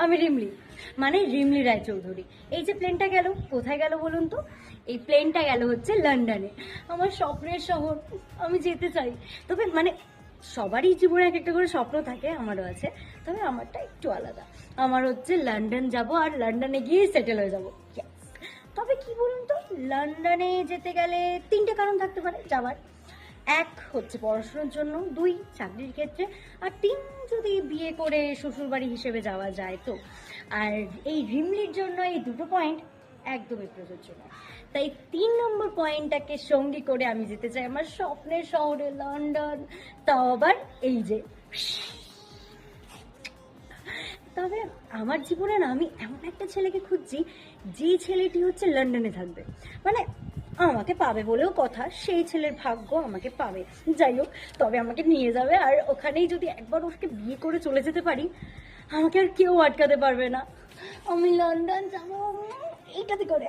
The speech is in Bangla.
আমি রিমলি, মানে রিমলি রায়চৌধুরী। এই যে প্লেনটা গেল, কোথায় গেল বলুন তো? এই প্লেনটা গেল হচ্ছে লন্ডনে, আমার স্বপ্নের শহর। আমি যেতে চাই, তবে মানে সবারই জীবনে এক একটা করে স্বপ্ন থাকে, আমারও আছে, তবে আমারটা একটু আলাদা। আমার হচ্ছে লন্ডন যাব, আর লন্ডনে গিয়ে সেটেল হয়ে যাবো। তবে কি বলুন তো, লন্ডনে যেতে গেলে তিনটে কারণ থাকতে পারে যাওয়ার। এক হচ্ছে পড়াশোনার জন্য, দুই চাকরির ক্ষেত্রে, আর তিন যদি বিয়ে করে শ্বশুরবাড়ি হিসেবে যাওয়া যায় তো। আর এই রিমলির জন্য এই দুটো পয়েন্ট একদমই প্রযোজ্য নয়। তাই 3 নম্বর পয়েন্টটাকে সঙ্গী করে আমি যেতে চাই আমার স্বপ্নের শহরে লন্ডন, তাও আবার এই যে। তবে আমার জীবনে না, আমি এমন একটা ছেলেকে খুঁজছি, যে ছেলেটি হচ্ছে লন্ডনে থাকবে, মানে আমাকে পাবে বলেও কথা, সেই ছেলের ভাগ্য আমাকে পাবে। যাই হোক, তবে আমাকে নিয়ে যাবে, আর ওখানেই যদি একবার ওকে বিয়ে করে চলে যেতে পারি, আমাকে আর কেউ আটকাতে পারবে না। আমি লন্ডন যাবো এইটাতে করে।